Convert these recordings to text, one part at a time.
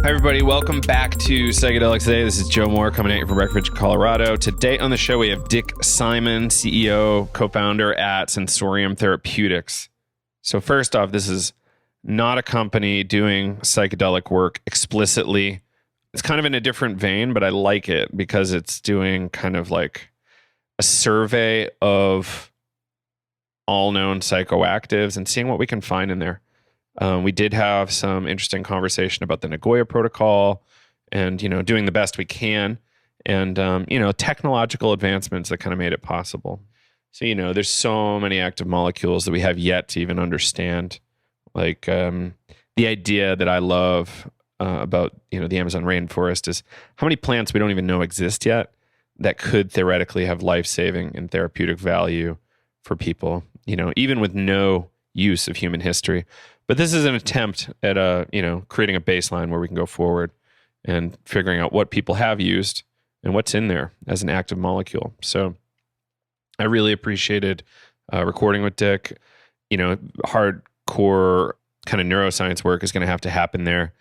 Hi, everybody. Welcome back to Psychedelics Today. This is Joe Moore coming at you from Breckenridge, Colorado. Today on the show, we have Dick Simon, CEO, co-founder at Sensorium Therapeutics. So first off, this is not a company doing psychedelic work explicitly. It's kind of in a different vein, but I like it because it's doing kind of like a survey of all known psychoactives and seeing what we can find in there. We did have some interesting conversation about the Nagoya protocol and, doing the best we can and, technological advancements that kind of made it possible. So, there's so many active molecules that we have yet to even understand. Like the idea that I love about, the Amazon rainforest is how many plants we don't even know exist yet that could theoretically have life-saving and therapeutic value for people, even with no use of human history. But this is an attempt at creating a baseline where we can go forward and figuring out what people have used and what's in there as an active molecule. So I really appreciated recording with Dick. Hardcore kind of neuroscience work is going to have to happen there.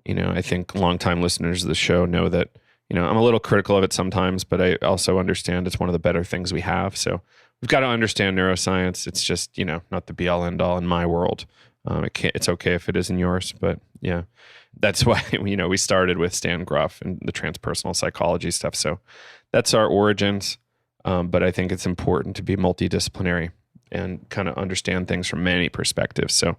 I think longtime listeners of the show know that, I'm a little critical of it sometimes, but I also understand it's one of the better things we have. So we've got to understand neuroscience. It's just, not the be all end all in my world. It's okay if it is in yours, but yeah, that's why, we started with Stan Groff and the transpersonal psychology stuff. So that's our origins. But I think it's important to be multidisciplinary and kind of understand things from many perspectives. So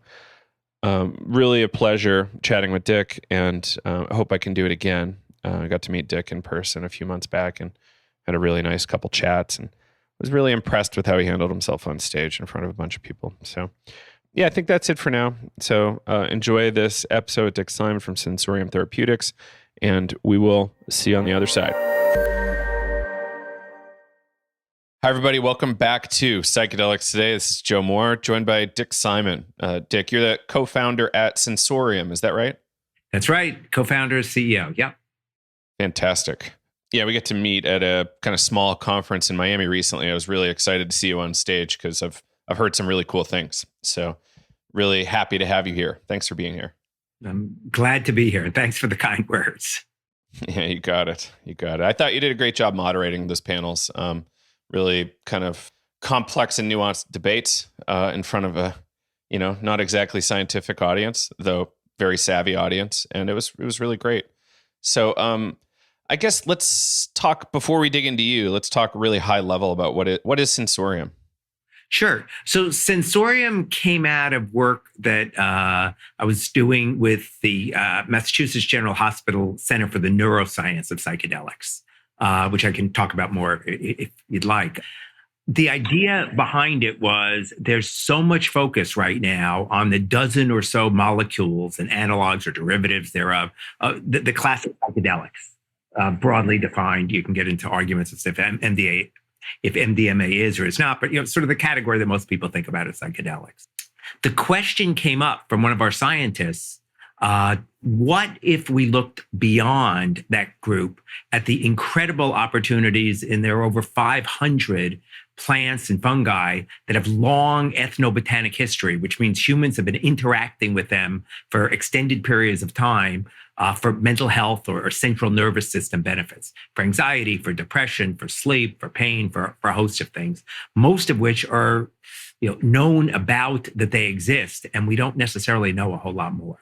really a pleasure chatting with Dick, and I hope I can do it again. I got to meet Dick in person a few months back and had a really nice couple chats and was really impressed with how he handled himself on stage in front of a bunch of people. So yeah, I think that's it for now. So enjoy this episode with Dick Simon from Sensorium Therapeutics, and we will see you on the other side. Hi, everybody. Welcome back to Psychedelics Today. This is Joe Moore, joined by Dick Simon. Dick, you're the co-founder at Sensorium. Is that right? That's right. Co-founder, CEO. Yep. Fantastic. Yeah, we get to meet at a kind of small conference in Miami recently. I was really excited to see you on stage because I've heard some really cool things. So really happy to have you here. Thanks for being here. I'm glad to be here. And thanks for the kind words. Yeah, you got it. I thought you did a great job moderating those panels. Really kind of complex and nuanced debates in front of a, not exactly scientific audience, though very savvy audience. And it was really great. So I guess let's talk, before we dig into you, let's talk really high level about what is Sensorium? Sure. So Sensorium came out of work that I was doing with the Massachusetts General Hospital Center for the Neuroscience of Psychedelics, which I can talk about more if you'd like. The idea behind it was there's so much focus right now on the dozen or so molecules and analogs or derivatives thereof, the classic psychedelics. Broadly defined, you can get into arguments as if MDMA is or is not, but sort of the category that most people think about as psychedelics. The question came up from one of our scientists, what if we looked beyond that group at the incredible opportunities in there are over 500 plants and fungi that have long ethnobotanic history, which means humans have been interacting with them for extended periods of time for mental health or central nervous system benefits, for anxiety, for depression, for sleep, for pain, for a host of things, most of which are known about that they exist, and we don't necessarily know a whole lot more.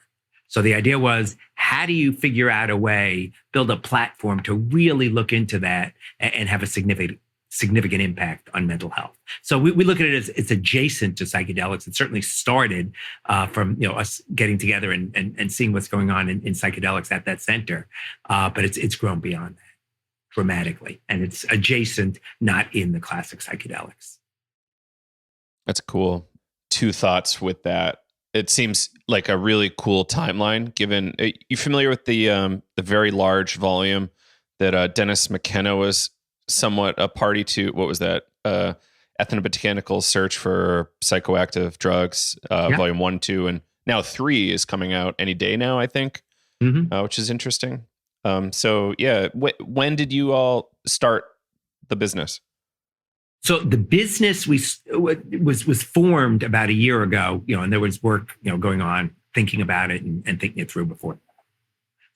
So the idea was, how do you figure out a way, build a platform to really look into that and have a significant impact on mental health? So we look at it as it's adjacent to psychedelics. It certainly started from us getting together and seeing what's going on in psychedelics at that center, but it's grown beyond that dramatically, and it's adjacent, not in the classic psychedelics. That's cool. Two thoughts with that. It seems like a really cool timeline. Given, you familiar with the very large volume that Dennis McKenna was somewhat a party to? What was that? Ethnobotanical Search for Psychoactive Drugs, Volume 1, 2, and now 3 is coming out any day now, I think, which is interesting. So yeah, when did you all start the business? So the business was formed about a year ago, and there was work, going on, thinking about it and thinking it through before.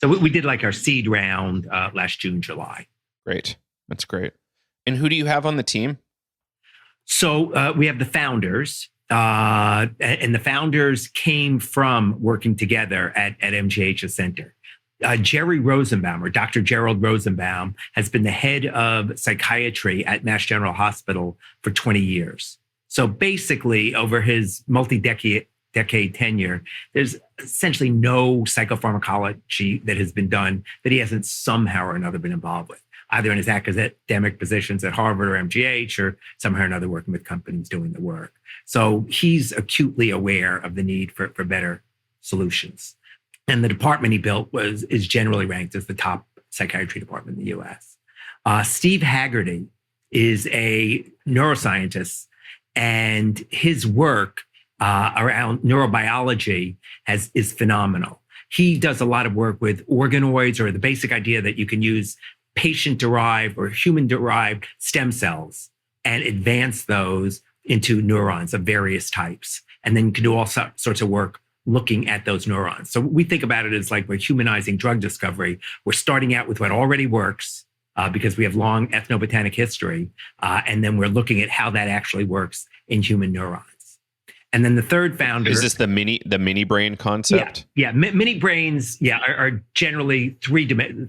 So we did like our seed round last June, July. Great. That's great. And who do you have on the team? So we have the founders, and the founders came from working together at MGH's center. Jerry Rosenbaum, or Dr. Gerald Rosenbaum, has been the head of psychiatry at Mass General Hospital for 20 years. So basically, over his multi-decade tenure, there's essentially no psychopharmacology that has been done that he hasn't somehow or another been involved with, either in his academic positions at Harvard or MGH, or somehow or another working with companies doing the work. So he's acutely aware of the need for better solutions. And the department he built is generally ranked as the top psychiatry department in the US. Steve Haggerty is a neuroscientist, and his work around neurobiology is phenomenal. He does a lot of work with organoids, or the basic idea that you can use patient-derived or human-derived stem cells and advance those into neurons of various types. And then you can do all sorts of work looking at those neurons. So we think about it as like we're humanizing drug discovery. We're starting out with what already works because we have long ethnobotanic history. And then we're looking at how that actually works in human neurons. And then the third founder— Is this the mini brain concept? Yeah. Mini brains, are generally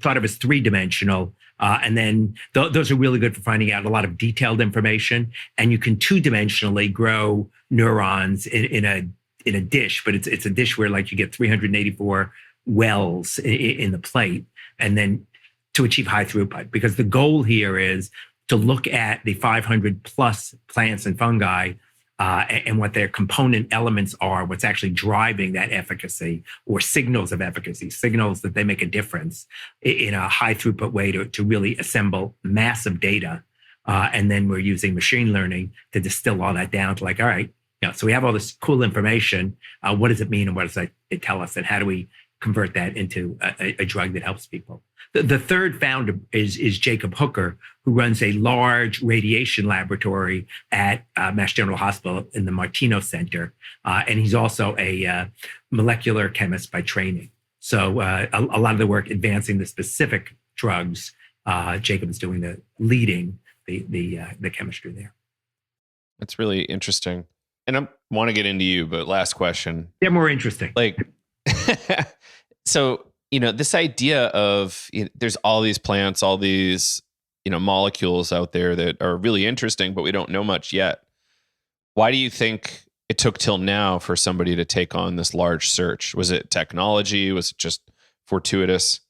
thought of as three-dimensional. And then those are really good for finding out a lot of detailed information. And you can two-dimensionally grow neurons in a dish, but it's a dish where like you get 384 wells in the plate, and then to achieve high throughput, because the goal here is to look at the 500 plus plants and fungi and what their component elements are, what's actually driving that efficacy, or signals of efficacy, signals that they make a difference in a high throughput way to really assemble massive data. And then we're using machine learning to distill all that down to like, all right, so we have all this cool information. What does it mean, and what does it tell us, and how do we convert that into a drug that helps people? The third founder is Jacob Hooker, who runs a large radiation laboratory at Mass General Hospital in the Martino Center. And he's also a molecular chemist by training. So a lot of the work advancing the specific drugs, Jacob is doing leading the chemistry there. That's really interesting. And I want to get into you, but last question. They're more interesting. So, this idea of there's all these plants, all these, molecules out there that are really interesting, but we don't know much yet. Why do you think it took till now for somebody to take on this large search? Was it technology? Was it just fortuitous?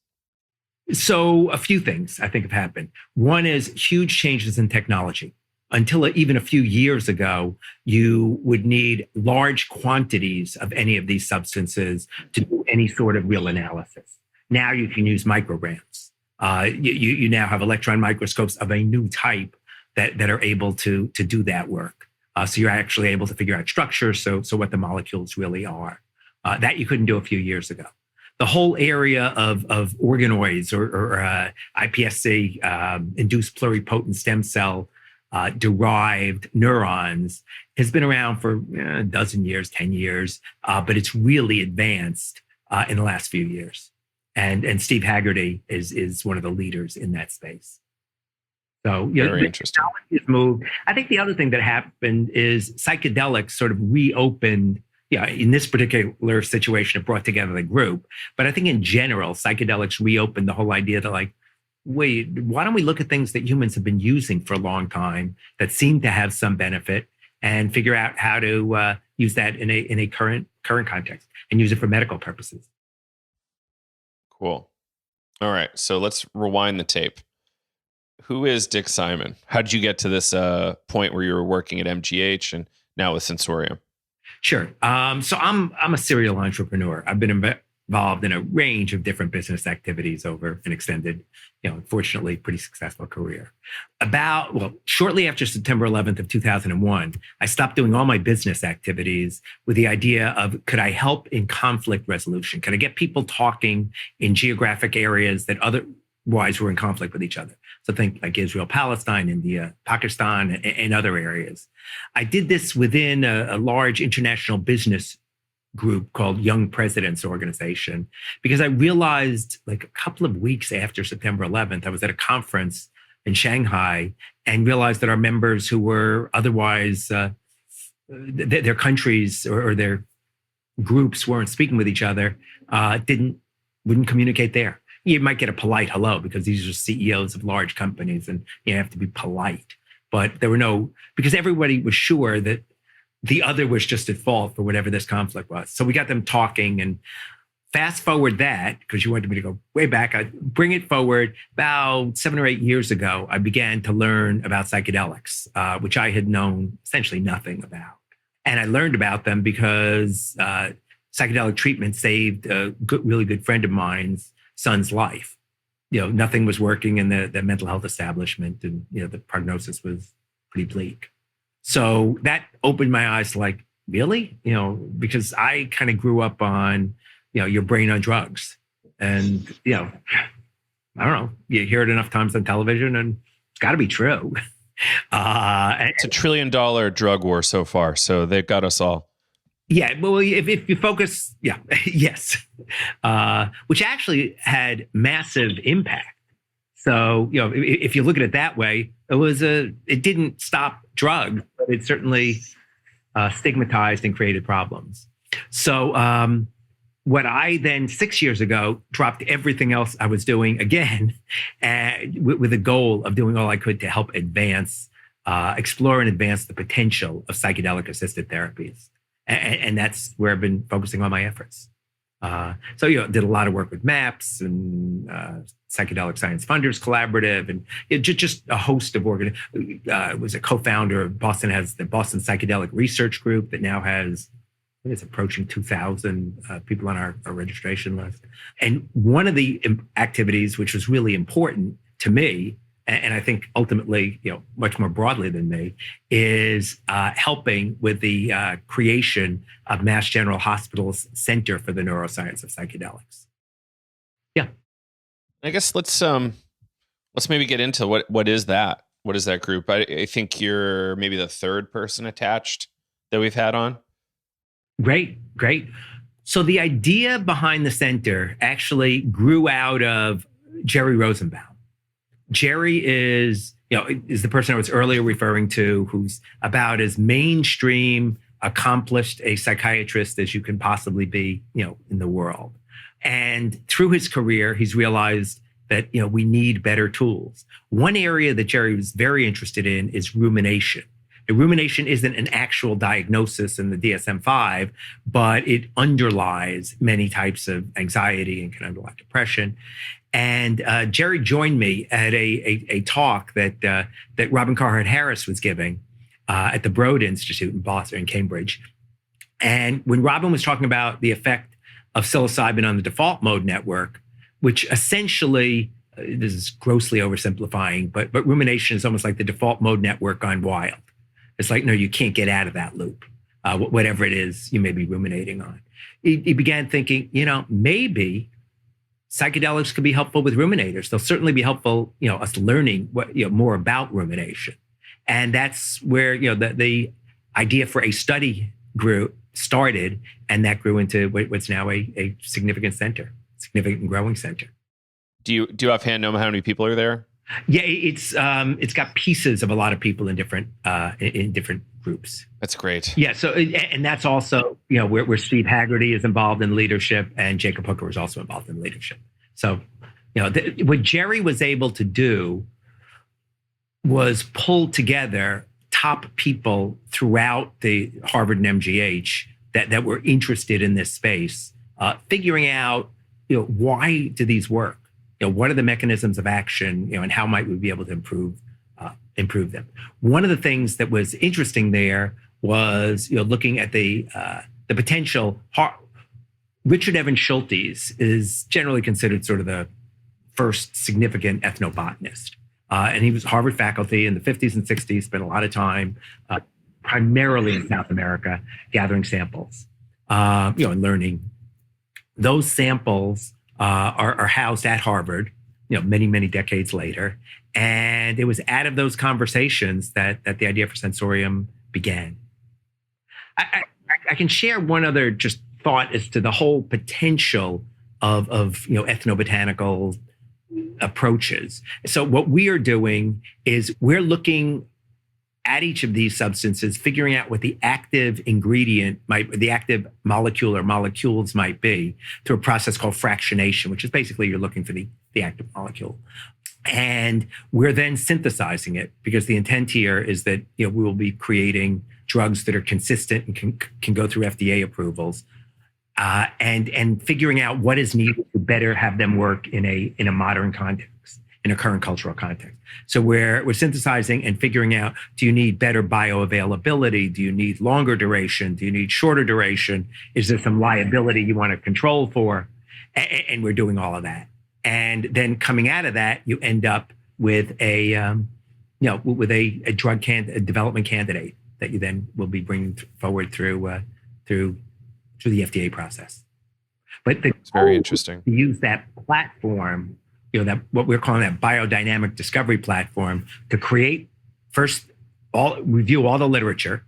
So a few things I think have happened. One is huge changes in technology. Until even a few years ago, you would need large quantities of any of these substances to do any sort of real analysis. Now you can use micrograms. You now have electron microscopes of a new type that are able to do that work. So you're actually able to figure out structure, so what the molecules really are. That you couldn't do a few years ago. The whole area of organoids or iPSC, induced pluripotent stem cell derived neurons, has been around for a dozen years, 10 years, but it's really advanced in the last few years. And Steve Haggerty is one of the leaders in that space. So very interesting. Moved. I think the other thing that happened is psychedelics sort of reopened. In this particular situation, it brought together the group. But I think in general, psychedelics reopened the whole idea that like, wait, why don't we look at things that humans have been using for a long time that seem to have some benefit, and figure out how to use that in a current context and use it for medical purposes. Cool. All right. So let's rewind the tape. Who is Dick Simon? How did you get to this point where you were working at MGH and now with Sensorium? Sure. So I'm a serial entrepreneur. I've been involved in a range of different business activities over an extended, unfortunately pretty successful career. Shortly after September 11th of 2001, I stopped doing all my business activities with the idea of, could I help in conflict resolution? Could I get people talking in geographic areas that otherwise were in conflict with each other? So think like Israel, Palestine, India, Pakistan, and other areas. I did this within a large international business group called Young Presidents Organization, because I realized like a couple of weeks after September 11th, I was at a conference in Shanghai and realized that our members who were otherwise, their countries or their groups weren't speaking with each other, wouldn't communicate there. You might get a polite hello because these are CEOs of large companies and you have to be polite. But there were because everybody was sure that the other was just at fault for whatever this conflict was. So we got them talking, and fast forward that, because you wanted me to go way back, I bring it forward about 7 or 8 years ago, I began to learn about psychedelics, which I had known essentially nothing about. And I learned about them because psychedelic treatment saved a really good friend of mine's son's life. Nothing was working in the mental health establishment, and the prognosis was pretty bleak. So that opened my eyes to like, really? Because I kind of grew up on, your brain on drugs. And, I don't know, you hear it enough times on television and it's got to be true. It's $1 trillion drug war so far. So they've got us all. Yeah. Well, if you focus, yeah, yes. Which actually had massive impact. So, if you look at it that way, it didn't stop drugs, but it certainly stigmatized and created problems. So what I then 6 years ago dropped everything else I was doing again with the goal of doing all I could to help explore and advance the potential of psychedelic assisted therapies. And that's where I've been focusing on my efforts. So did a lot of work with MAPS and Psychedelic Science Funders Collaborative, and just a host of was a co-founder of Boston, has the Boston Psychedelic Research Group that now has, I think it's approaching 2,000 people on our registration list. And one of the activities, which was really important to me, and I think ultimately, much more broadly than me, is helping with the creation of Mass General Hospital's Center for the Neuroscience of Psychedelics. Yeah. I guess let's maybe get into what is that? What is that group? I think you're maybe the third person attached that we've had on. Great. So the idea behind the center actually grew out of Jerry Rosenbaum. Jerry is the person I was earlier referring to, who's about as mainstream, accomplished a psychiatrist as you can possibly be, in the world. And through his career, he's realized that, we need better tools. One area that Jerry was very interested in is rumination. And rumination isn't an actual diagnosis in the DSM-5, but it underlies many types of anxiety and can underlie depression. And Jerry joined me at a talk that Robin Carhart Harris was giving at the Broad Institute in Boston, in Cambridge. And when Robin was talking about the effect of psilocybin on the default mode network, which essentially, this is grossly oversimplifying, but rumination is almost like the default mode network gone wild. It's like, no, you can't get out of that loop, whatever it is you may be ruminating on. He began thinking, maybe psychedelics could be helpful with ruminators. They'll certainly be helpful, us learning more about rumination. And that's where, the idea for a study started, and that grew into what's now a significant and growing center. Do you offhand know how many people are there? Yeah, it's got pieces of a lot of people in different groups. That's great. Yeah, so and that's also where Steve Haggerty is involved in leadership, and Jacob Hooker is also involved in leadership. So what Jerry was able to do was pull together top people throughout the Harvard and MGH that were interested in this space, figuring out why do these work. What are the mechanisms of action, and how might we be able to improve them? One of the things that was interesting there was, looking at the potential. Richard Evans Schultes is generally considered sort of the first significant ethnobotanist, and he was Harvard faculty in the 50s and 60s. Spent a lot of time, primarily in South America, gathering samples, and learning. Those samples are housed at Harvard, many, many decades later. And it was out of those conversations that the idea for Sensorium began. I can share one other just thought as to the whole potential of ethnobotanical approaches. So what we are doing is we're looking at each of these substances, figuring out what the active ingredient the active molecule or molecules might be through a process called fractionation, which is basically you're looking for the active molecule. And we're then synthesizing it, because the intent here is that we will be creating drugs that are consistent and can go through FDA approvals, and figuring out what is needed to better have them work in a modern context, in a current cultural context. So we're synthesizing and figuring out, do you need better bioavailability? Do you need longer duration? Do you need shorter duration? Is there some liability you want to control for? And we're doing all of that. And then coming out of that, you end up with a drug development candidate that you then will be bringing forward through the FDA process. But it's very interesting to use that platform, that what we're calling that biodynamic discovery platform, to create review all the literature,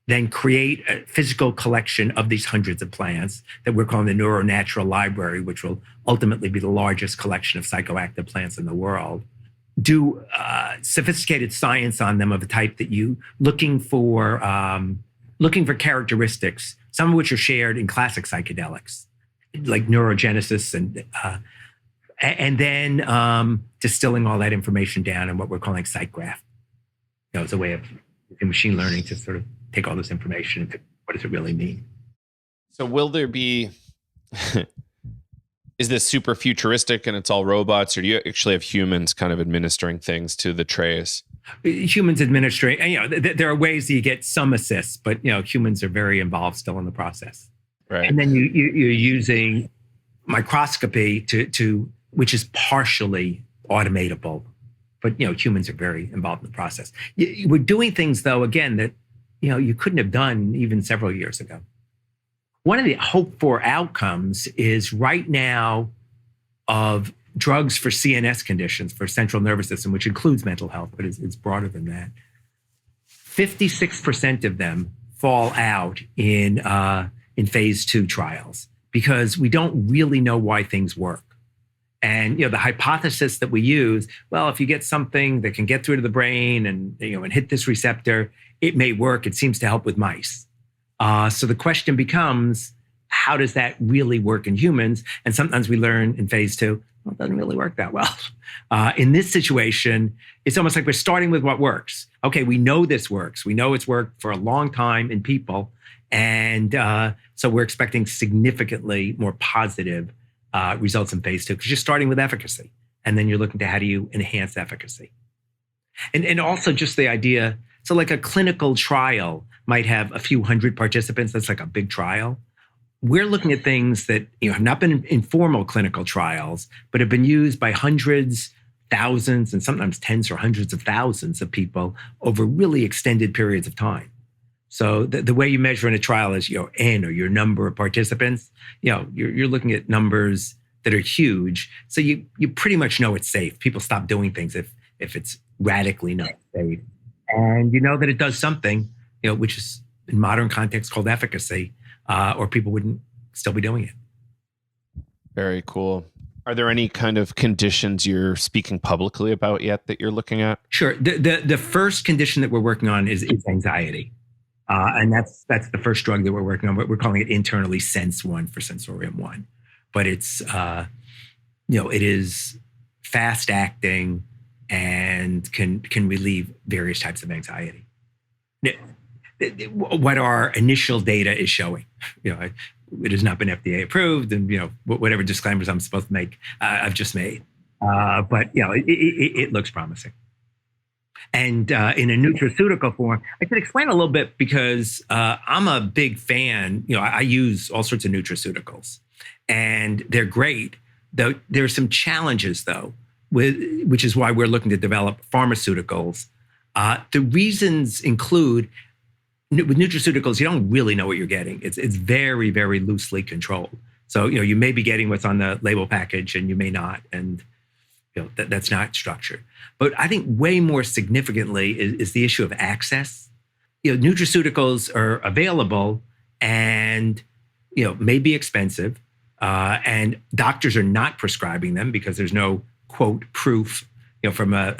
then create a physical collection of these hundreds of plants that we're calling the neuronatural library, which will ultimately be the largest collection of psychoactive plants in the world. Do sophisticated science on them of a type that looking for characteristics, some of which are shared in classic psychedelics, like neurogenesis, and then distilling all that information down in what we're calling psychgraph. It's a way of machine learning to sort of take all this information and what does it really mean. So will there be, is this super futuristic and it's all robots, or do you actually have humans kind of administering things to the trays? Humans administering, and there are ways that you get some assists, but humans are very involved still in the process. Right. And then you're using microscopy to which is partially automatable, but humans are very involved in the process. We're doing things, though, again, that you couldn't have done even several years ago. One of the hoped for outcomes is right now of drugs for CNS conditions, for central nervous system, which includes mental health, but it's broader than that. 56% of them fall out in phase 2 trials because we don't really know why things work. And the hypothesis that we use, well, if you get something that can get through to the brain and and hit this receptor, it may work. It seems to help with mice. So the question becomes, how does that really work in humans? And sometimes we learn in phase 2, well, it doesn't really work that well. In this situation, it's almost like we're starting with what works. Okay, we know this works. We know it's worked for a long time in people. And so we're expecting significantly more positive results in phase 2, because you're starting with efficacy. And then you're looking to how do you enhance efficacy. And also just the idea, so like a clinical trial might have a few hundred participants. That's like a big trial. We're looking at things that have not been in formal clinical trials, but have been used by hundreds, thousands, and sometimes tens or hundreds of thousands of people over really extended periods of time. So the way you measure in a trial is N, or your number of participants. You're looking at numbers that are huge. So you pretty much know it's safe. People stop doing things if it's radically not safe. And you know that it does something, which is in modern context called efficacy, or people wouldn't still be doing it. Very cool. Are there any kind of conditions you're speaking publicly about yet that you're looking at? Sure. The first condition that we're working on is anxiety. And that's the first drug that we're working on. We're calling it internally Sense1 for Sensorium 1. But it's, it is fast acting and can relieve various types of anxiety. What our initial data is showing, it has not been FDA approved, and whatever disclaimers I'm supposed to make, I've just made. But it looks promising. And in a nutraceutical form, I could explain a little bit because I'm a big fan. I use all sorts of nutraceuticals, and they're great. Though there are some challenges, though, which is why we're looking to develop pharmaceuticals. The reasons include, with nutraceuticals, you don't really know what you're getting. It's very, very loosely controlled. So you may be getting what's on the label package, and you may not, and that's not structured. But I think way more significantly is the issue of access. Nutraceuticals are available, and may be expensive, and doctors are not prescribing them because there's no quote proof, from a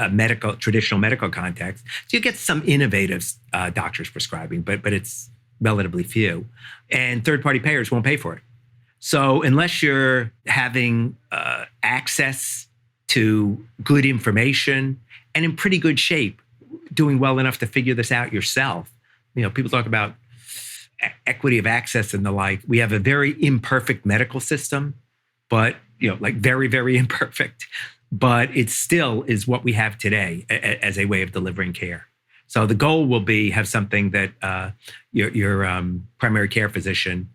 traditional medical context. So you get some innovative doctors prescribing, but it's relatively few, and third-party payers won't pay for it. So unless you're having access to good information and in pretty good shape, doing well enough to figure this out yourself, people talk about equity of access and the like. We have a very imperfect medical system, but like very, very imperfect. But it still is what we have today as a way of delivering care. So the goal will be have something that your primary care physician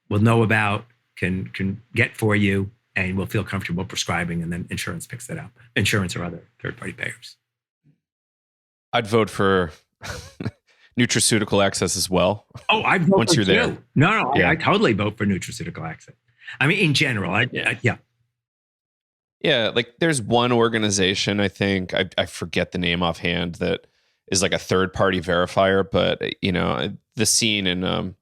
will know about, can get for you, and will feel comfortable prescribing, and then insurance picks it up. Insurance or other third-party payers. I'd vote for nutraceutical access as well. Oh, I'd vote once for you're there. Too. No, yeah. I totally vote for nutraceutical access. I mean, in general, yeah. Yeah, like there's one organization, I think, I forget the name offhand, that is like a third-party verifier, but the scene in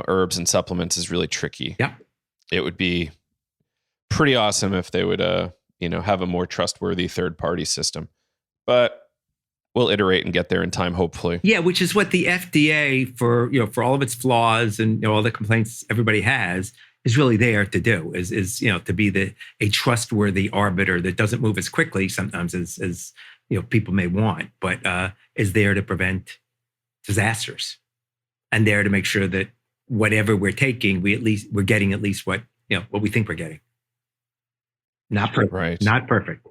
herbs and supplements is really tricky. Yeah. It would be pretty awesome if they would have a more trustworthy third-party system. But we'll iterate and get there in time, hopefully. Yeah, which is what the FDA, for all of its flaws and all the complaints everybody has, is really there to do, is to be a trustworthy arbiter that doesn't move as quickly sometimes as people may want, but is there to prevent disasters, and there to make sure that whatever we're taking, we're getting at least what we think we're getting. Not perfect. Right. Not perfect.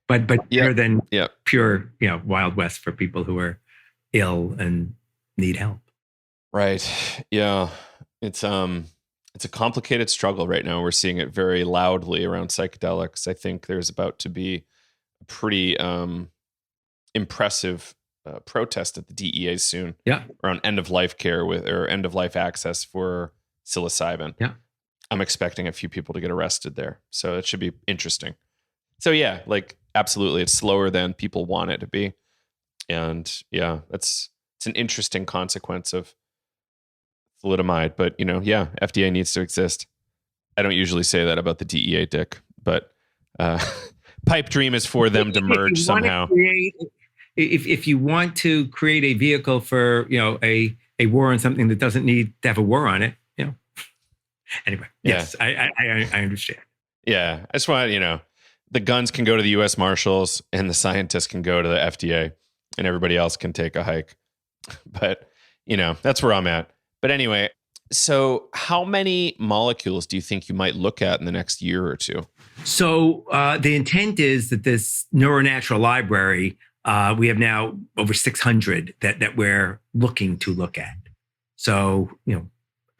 But better than pure Wild West for people who are ill and need help. Right. Yeah. It's a complicated struggle right now. We're seeing it very loudly around psychedelics. I think there's about to be a pretty impressive protest at the DEA soon. Yeah. Around end of life care or end of life access for psilocybin. Yeah. I'm expecting a few people to get arrested there. So it should be interesting. So yeah, like absolutely, it's slower than people want it to be. And yeah, it's an interesting consequence of thalidomide, but FDA needs to exist. I don't usually say that about the DEA, Dick, but pipe dream is for them to merge somehow. If you want to create a vehicle for a war on something that doesn't need to have a war on it, Anyway, yes, I understand. Yeah, I just want the guns can go to the U.S. Marshals and the scientists can go to the FDA, and everybody else can take a hike. But that's where I'm at. But anyway, so how many molecules do you think you might look at in the next year or two? So the intent is that this neuronatural library, we have now over 600 that we're looking to look at. So,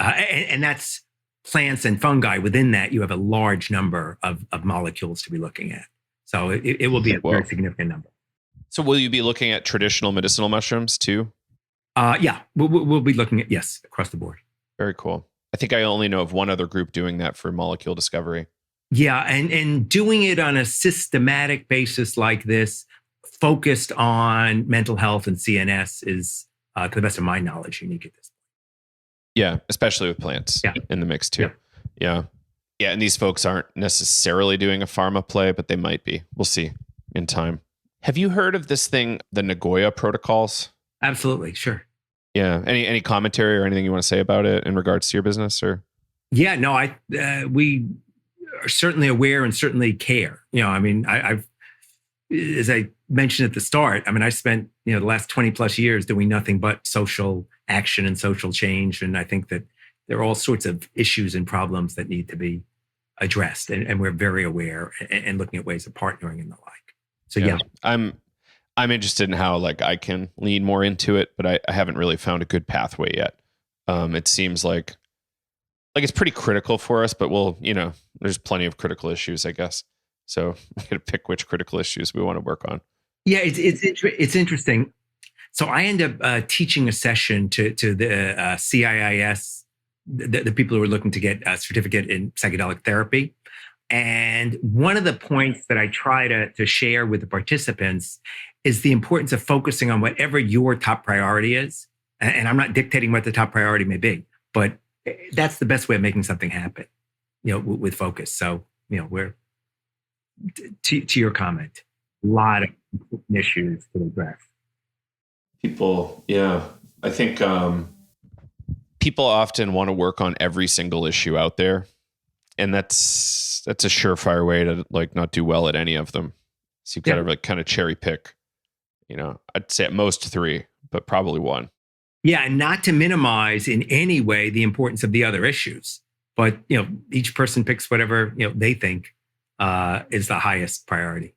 and that's plants and fungi. Within that, you have a large number of molecules to be looking at. So it will be a very significant number. So will you be looking at traditional medicinal mushrooms too? Yeah, we'll be looking at, yes, across the board. Very cool. I think I only know of one other group doing that for molecule discovery. Yeah, and doing it on a systematic basis like this, focused on mental health and CNS is, to the best of my knowledge, unique at this point. Yeah, especially with plants in the mix too. Yeah. And these folks aren't necessarily doing a pharma play, but they might be. We'll see in time. Have you heard of this thing, the Nagoya protocols? Absolutely, sure. Yeah. Any commentary or anything you want to say about it in regards to your business, or? Yeah, no, we are certainly aware and certainly care. I've, as I mentioned at the start, I spent the last 20 plus years doing nothing but social action and social change, and I think that there are all sorts of issues and problems that need to be addressed, and we're very aware and looking at ways of partnering and the like. So yeah. I'm interested in how I can lean more into it, but I haven't really found a good pathway yet. It seems like it's pretty critical for us, but there's plenty of critical issues, I guess. So we got to pick which critical issues we want to work on. Yeah, it's interesting. So I end up teaching a session to the CIIS, the people who are looking to get a certificate in psychedelic therapy. And one of the points that I try to share with the participants is the importance of focusing on whatever your top priority is, And I'm not dictating what the top priority may be, but that's the best way of making something happen, with focus. So, we're to your comment, a lot of issues to address. People, yeah. I think people often want to work on every single issue out there. And that's a surefire way to like not do well at any of them. So you've got to like kind of cherry pick, I'd say at most 3, but probably 1. Yeah. And not to minimize in any way the importance of the other issues, but, each person picks whatever, they think is the highest priority.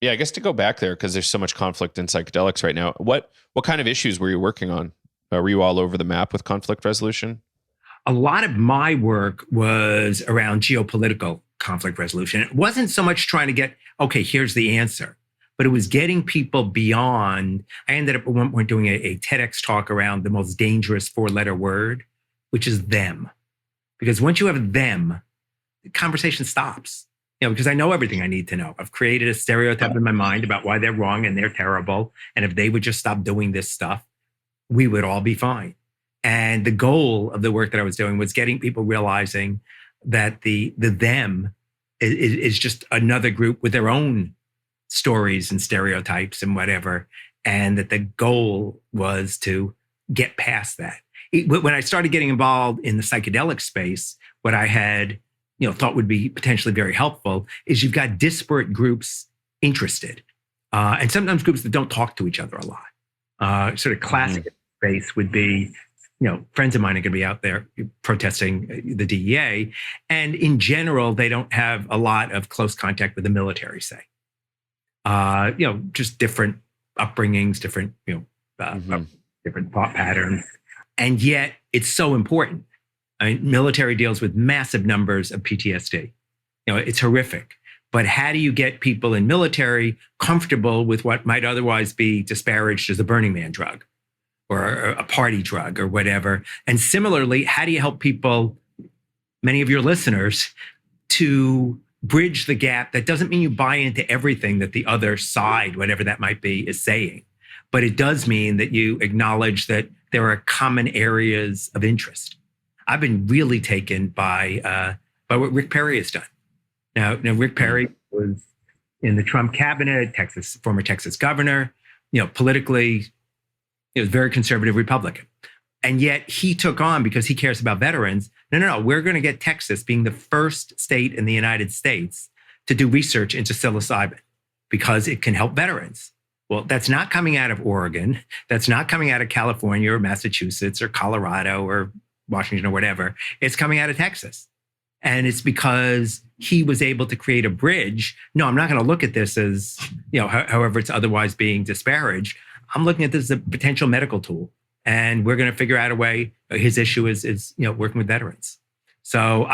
Yeah, I guess to go back there, because there's so much conflict in psychedelics right now. What kind of issues were you working on? Were you all over the map with conflict resolution? A lot of my work was around geopolitical conflict resolution. It wasn't so much trying to get, okay, here's the answer, but it was getting people beyond. I ended up at one point doing a TEDx talk around the most dangerous 4-letter word, which is them. Because once you have them, the conversation stops. Because I know everything I need to know. I've created a stereotype in my mind about why they're wrong and they're terrible. And if they would just stop doing this stuff, we would all be fine. And the goal of the work that I was doing was getting people realizing that the them is just another group with their own stories and stereotypes and whatever. And that the goal was to get past that. When I started getting involved in the psychedelic space, what I had thought would be potentially very helpful is you've got disparate groups interested. And sometimes groups that don't talk to each other a lot. Sort of classic space would be, friends of mine are going to be out there protesting the DEA. And in general, they don't have a lot of close contact with the military, say. Just different upbringings, different, different thought patterns. And yet it's so important. I mean, military deals with massive numbers of PTSD. It's horrific. But how do you get people in military comfortable with what might otherwise be disparaged as a Burning Man drug or a party drug or whatever? And similarly, how do you help people, many of your listeners, to bridge the gap? That doesn't mean you buy into everything that the other side, whatever that might be, is saying. But it does mean that you acknowledge that there are common areas of interest. I've been really taken by what Rick Perry has done. Now Rick Perry was in the Trump cabinet, former Texas governor. Politically, he was very conservative Republican, and yet he took on, because he cares about veterans. No, we're going to get Texas being the first state in the United States to do research into psilocybin because it can help veterans. Well, that's not coming out of Oregon. That's not coming out of California or Massachusetts or Colorado or Washington or whatever. It's coming out of Texas. And it's because he was able to create a bridge. No, I'm not going to look at this as, however it's otherwise being disparaged. I'm looking at this as a potential medical tool. And we're going to figure out a way. His issue is working with veterans. So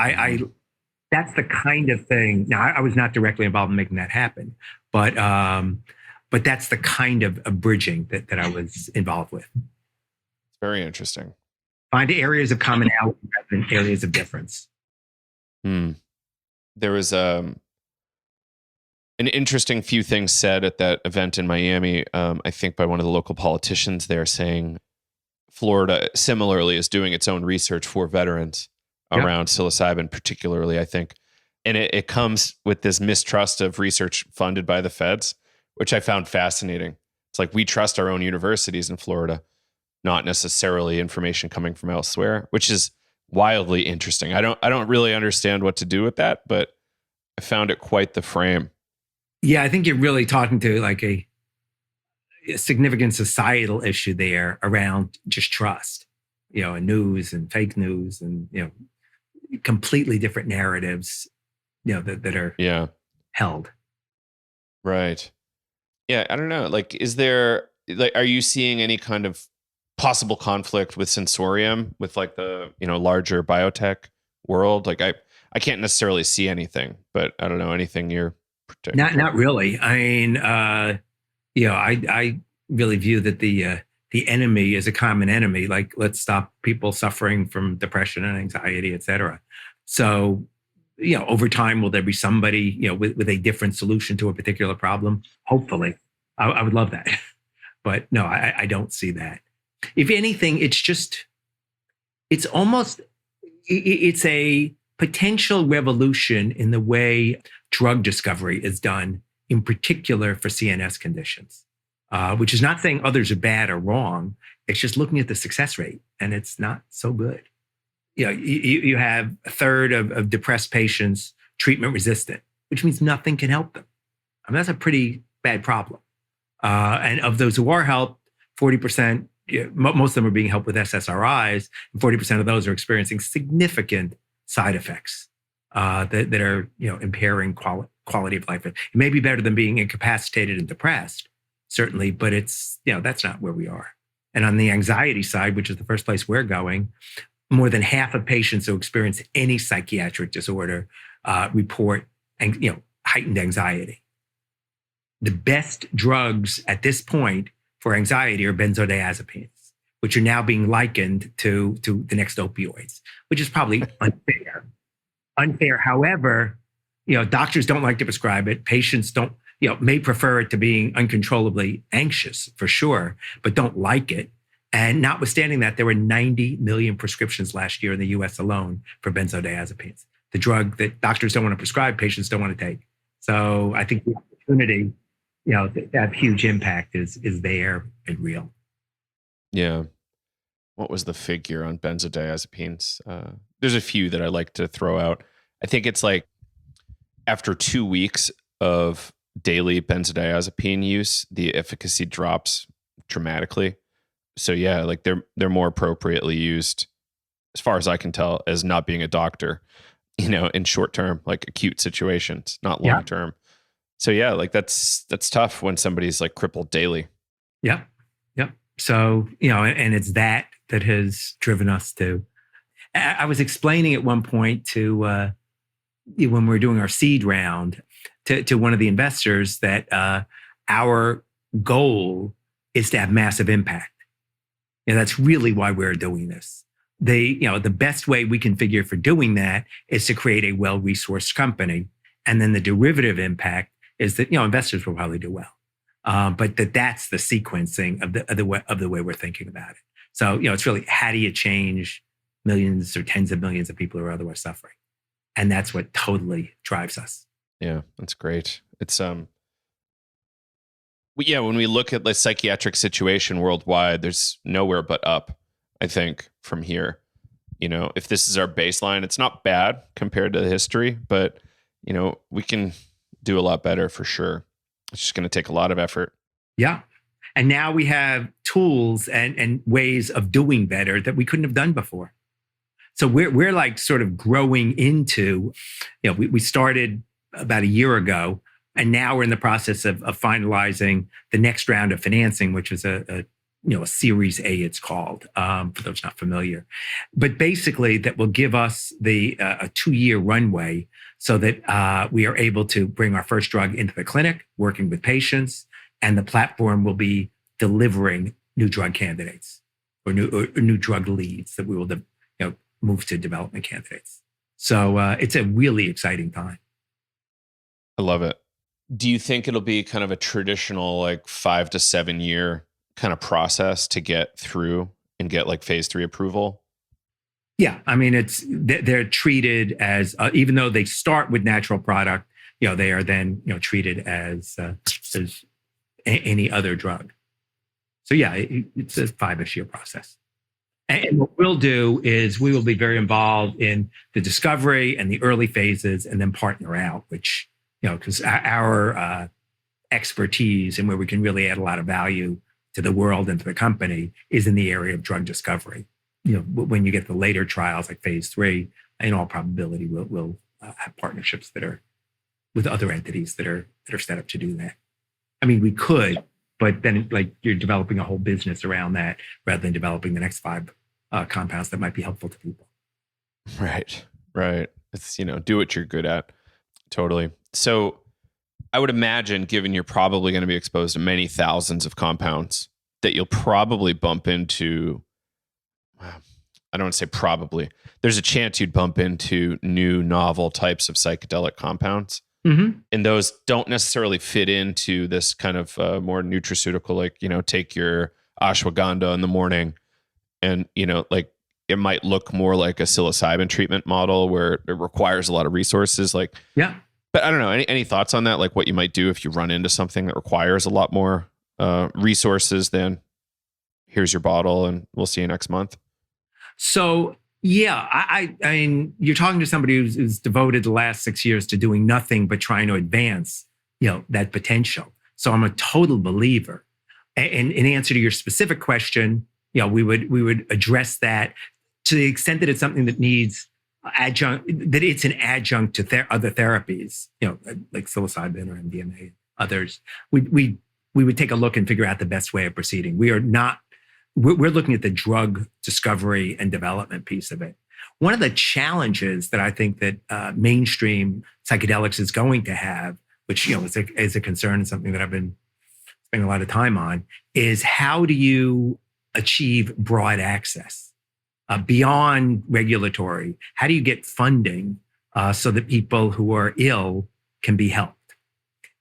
that's the kind of thing. Now, I was not directly involved in making that happen, but that's the kind of bridging that I was involved with. It's very interesting. Find areas of commonality rather than areas of difference. There was an interesting few things said at that event in Miami, I think by one of the local politicians there, saying Florida similarly is doing its own research for veterans around psilocybin, particularly, I think. And it comes with this mistrust of research funded by the feds, which I found fascinating. It's like we trust our own universities in Florida, not necessarily information coming from elsewhere, which is wildly interesting. I don't really understand what to do with that, but I found it quite the frame. Yeah, I think you're really talking to like a significant societal issue there around just trust, and news and fake news and, completely different narratives, that are held. Right. Yeah. I don't know. Like, are you seeing any kind of possible conflict with Sensorium, with like the, larger biotech world? Like I can't necessarily see anything, but I don't know, anything you're predicting? Not really. I mean, I really view that the enemy is a common enemy. Like, let's stop people suffering from depression and anxiety, et cetera. So, over time, will there be somebody, with a different solution to a particular problem? Hopefully. I would love that. But no, I don't see that. If anything, it's almost, it's a potential revolution in the way drug discovery is done, in particular for CNS conditions, which is not saying others are bad or wrong. It's just looking at the success rate, and it's not so good. You have a third of depressed patients treatment resistant, which means nothing can help them. I mean, that's a pretty bad problem. And of those who are helped, 40%, most of them are being helped with SSRIs, and 40% of those are experiencing significant side effects that are impairing quality of life. It may be better than being incapacitated and depressed, certainly, but it's that's not where we are. And on the anxiety side, which is the first place we're going, more than half of patients who experience any psychiatric disorder report heightened anxiety. The best drugs at this point for anxiety are benzodiazepines, which are now being likened to the next opioids, which is probably unfair. However, doctors don't like to prescribe it. Patients may prefer it to being uncontrollably anxious for sure, but don't like it. And notwithstanding that, there were 90 million prescriptions last year in the US alone for benzodiazepines, the drug that doctors don't want to prescribe, patients don't want to take. So I think the opportunity, that huge impact is there and real. Yeah. What was the figure on benzodiazepines? There's a few that I like to throw out. I think it's like after 2 weeks of daily benzodiazepine use, the efficacy drops dramatically. So yeah, like they're more appropriately used, as far as I can tell, as not being a doctor, in short term, like acute situations, not long term. So yeah, like that's tough when somebody's like crippled daily. Yep. So, and it's that has driven us to, I was explaining at one point to, when we were doing our seed round to one of the investors that our goal is to have massive impact. That's really why we're doing this. The best way we can figure for doing that is to create a well-resourced company. And then the derivative impact is that, investors will probably do well. But that's the sequencing of the way we're thinking about it. So, it's really, how do you change millions or tens of millions of people who are otherwise suffering? And that's what totally drives us. Yeah, that's great. It's, when we look at the psychiatric situation worldwide, there's nowhere but up, I think, from here. If this is our baseline, it's not bad compared to the history, but, we can do a lot better for sure. It's just going to take a lot of effort. Yeah. And now we have tools and ways of doing better that we couldn't have done before. So we're like sort of growing into, we started about a year ago, and now we're in the process of finalizing the next round of financing, which is a Series A, it's called, for those not familiar. But basically, that will give us a 2-year runway so that we are able to bring our first drug into the clinic, working with patients, and the platform will be delivering new drug candidates or new drug leads that we will move to development candidates. So it's a really exciting time. I love it. Do you think it'll be kind of a traditional like 5 to 7 year kind of process to get through and get like phase 3 approval? Yeah, I mean, they're treated as even though they start with natural product, they are then treated as any other drug. So yeah, it's a 5-ish year process. And what we'll do is we will be very involved in the discovery and the early phases, and then partner out, which because our expertise and where we can really add a lot of value to the world and to the company is in the area of drug discovery. When you get the later trials like phase 3, in all probability, we'll have partnerships that are with other entities that are set up to do that. I mean, we could, but then like you're developing a whole business around that rather than developing the next 5 compounds that might be helpful to people. Right. It's do what you're good at. Totally. So I would imagine, given you're probably going to be exposed to many thousands of compounds, that you'll probably bump into, I don't want to say probably, there's a chance you'd bump into new novel types of psychedelic compounds. Mm-hmm. And those don't necessarily fit into this kind of more nutraceutical, like, take your ashwagandha in the morning and, like it might look more like a psilocybin treatment model where it requires a lot of resources. Like, Yeah. but I don't know, any thoughts on that? Like what you might do if you run into something that requires a lot more resources than here's your bottle and we'll see you next month. So yeah, I mean, you're talking to somebody who's devoted the last 6 years to doing nothing but trying to advance, that potential. So I'm a total believer. And in answer to your specific question, we would address that to the extent that it's something that needs adjunct, that it's an adjunct to other therapies, like psilocybin or MDMA, others. We would take a look and figure out the best way of proceeding. We're looking at the drug discovery and development piece of it. One of the challenges that I think that mainstream psychedelics is going to have, which is a concern and something that I've been spending a lot of time on, is how do you achieve broad access beyond regulatory? How do you get funding so that people who are ill can be helped?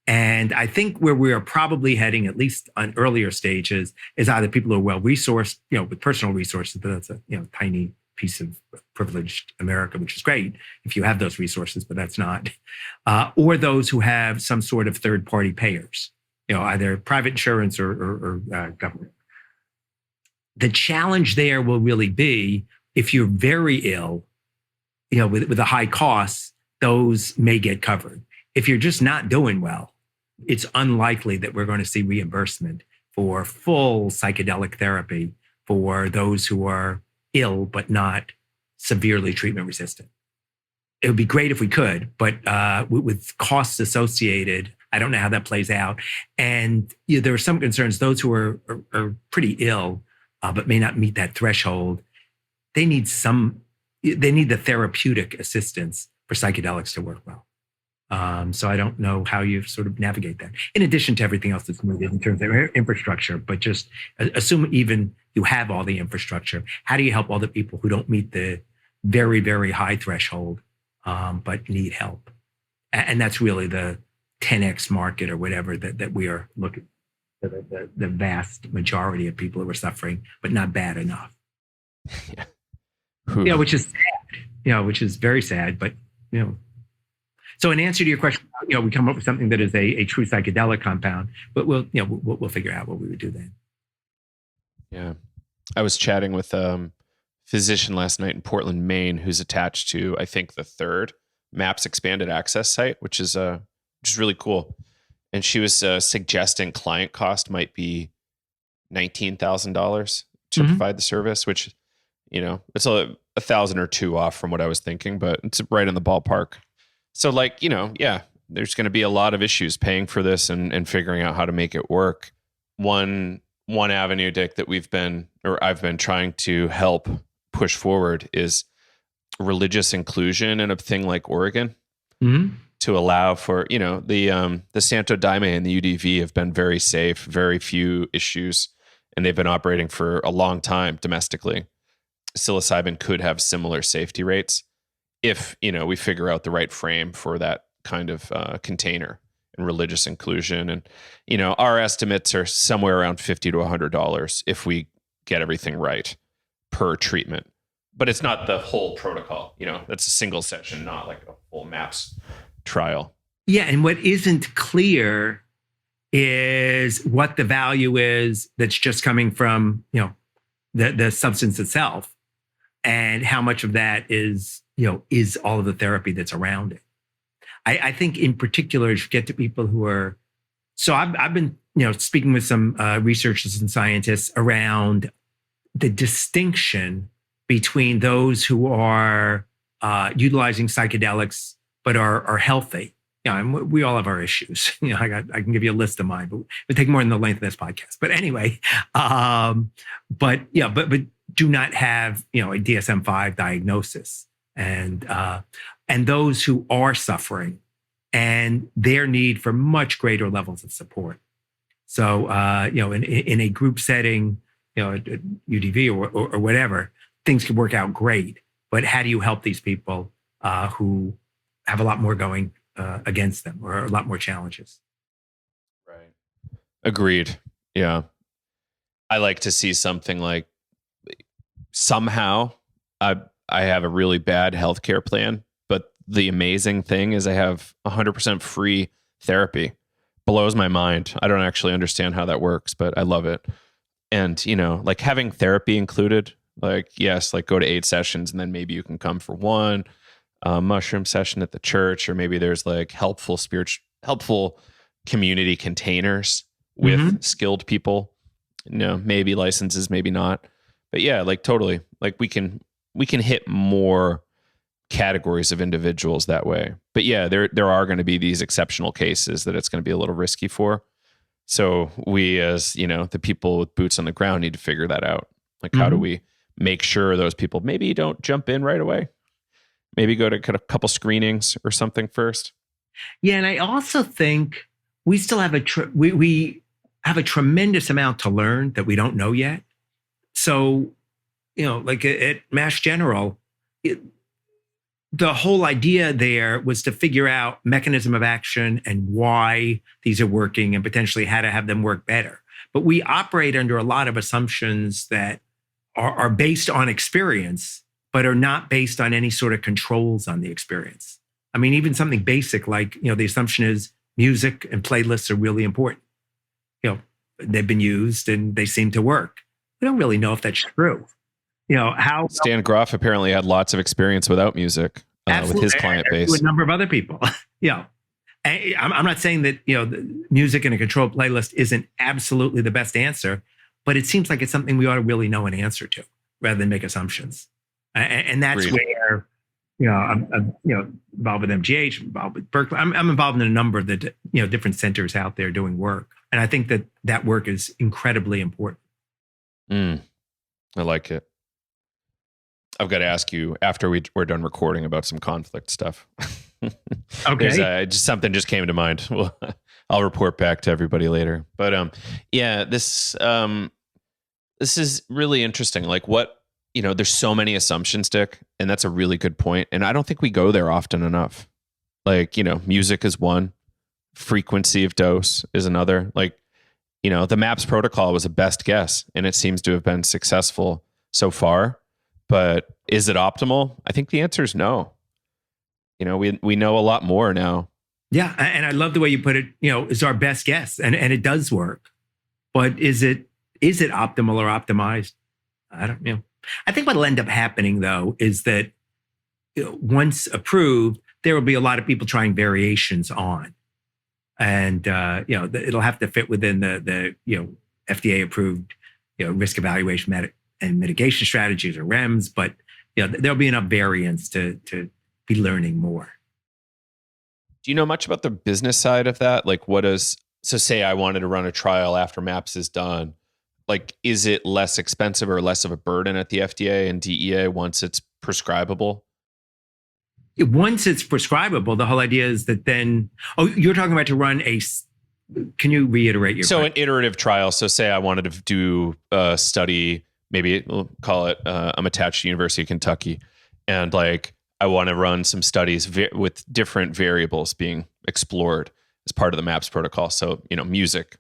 And I think where we are probably heading, at least on earlier stages, is either people who are well-resourced, with personal resources, but that's a tiny piece of privileged America, which is great if you have those resources, but that's not, or those who have some sort of third-party payers, either private insurance or government. The challenge there will really be if you're very ill, with a high cost, those may get covered. If you're just not doing well, it's unlikely that we're going to see reimbursement for full psychedelic therapy for those who are ill but not severely treatment resistant. It would be great if we could, but with costs associated, I don't know how that plays out. And there are some concerns. Those who are pretty ill but may not meet that threshold, they need the therapeutic assistance for psychedelics to work well. So I don't know how you sort of navigate that, in addition to everything else that's needed in terms of infrastructure. But just assume even you have all the infrastructure. How do you help all the people who don't meet the very, very high threshold, but need help? And that's really the 10x market or whatever that we are looking at, the vast majority of people who are suffering, but not bad enough. Yeah. Which is sad, which is very sad, but, So in answer to your question, we come up with something that is a true psychedelic compound, but we'll figure out what we would do then. Yeah. I was chatting with a physician last night in Portland, Maine, who's attached to, I think, the third MAPS expanded access site, which is really cool. And she was suggesting client cost might be $19,000 to provide the service, which, it's a $1,000 or $2,000 off from what I was thinking, but it's right in the ballpark. So there's going to be a lot of issues paying for this and figuring out how to make it work. One avenue, Dick, that I've been trying to help push forward is religious inclusion in a thing like Oregon, to allow for, the Santo Daime and the UDV have been very safe, very few issues, and they've been operating for a long time domestically. Psilocybin could have similar safety rates if, we figure out the right frame for that kind of container and religious inclusion. And, our estimates are somewhere around $50 to $100 if we get everything right per treatment. But it's not the whole protocol, that's a single session, not like a full MAPS trial. Yeah, and what isn't clear is what the value is that's just coming from, the substance itself, and how much of that is all of the therapy that's around it. I think in particular, as you get to people who are, so I've been, speaking with some researchers and scientists around the distinction between those who are utilizing psychedelics but are healthy. And we all have our issues. I can give you a list of mine, but it would take more than the length of this podcast. But anyway, but do not have a DSM-5 diagnosis, and those who are suffering and their need for much greater levels of support. So in a group setting, at UDV or whatever, things could work out great. But how do you help these people who have a lot more going against them, or a lot more challenges. Right. Agreed. Yeah. I like to see something like somehow I have a really bad healthcare plan, but the amazing thing is I have 100% free therapy. Blows my mind. I don't actually understand how that works, but I love it. And, like having therapy included, like, yes, like go to 8 sessions and then maybe you can come for one mushroom session at the church, or maybe there's like helpful community containers with skilled people, maybe licenses, maybe not. But yeah, like totally, like we can hit more categories of individuals that way. But yeah, there are going to be these exceptional cases that it's going to be a little risky for. So we, as the people with boots on the ground, need to figure that out. Like, how do we make sure those people maybe don't jump in right away? Maybe go to a couple screenings or something first. Yeah, and I also think we still have we have a tremendous amount to learn that we don't know yet. So, like at Mass General, the whole idea there was to figure out mechanism of action and why these are working and potentially how to have them work better. But we operate under a lot of assumptions that are based on experience, but are not based on any sort of controls on the experience. I mean, even something basic like, the assumption is music and playlists are really important. They've been used and they seem to work. We don't really know if that's true. How Stan Groff apparently had lots of experience without music with his client base. With a number of other people. I'm not saying that the music in a controlled playlist isn't absolutely the best answer, but it seems like it's something we ought to really know an answer to rather than make assumptions. And that's where I'm involved with MGH, involved with Berkeley. I'm involved in a number of the different centers out there doing work, and I think that work is incredibly important. I like it. I've got to ask you after we're done recording about some conflict stuff. Okay. Something just came to mind. Well, I'll report back to everybody later. But yeah, this is really interesting. Like there's so many assumptions, Dick, and that's a really good point. And I don't think we go there often enough. Like, music is one, frequency of dose is another. Like, the MAPS protocol was a best guess, and it seems to have been successful so far. But is it optimal? I think the answer is no. We know a lot more now. Yeah, and I love the way you put it. It's our best guess, and it does work. But is it optimal or optimized? I don't know. I think what'll end up happening though is that once approved, there will be a lot of people trying variations on, and it'll have to fit within the FDA approved risk evaluation and mitigation strategies, or REMS. But there'll be enough variance to be learning more. Do you know much about the business side of that? Like, so say I wanted to run a trial after MAPS is done. Like, is it less expensive or less of a burden at the FDA and DEA once it's prescribable? Once it's prescribable, the whole idea is that then, you're talking about to run can you reiterate your question? An iterative trial. So say I wanted to do a study, maybe we'll call it, I'm attached to University of Kentucky, and like, I want to run some studies with different variables being explored as part of the MAPS protocol. So, music,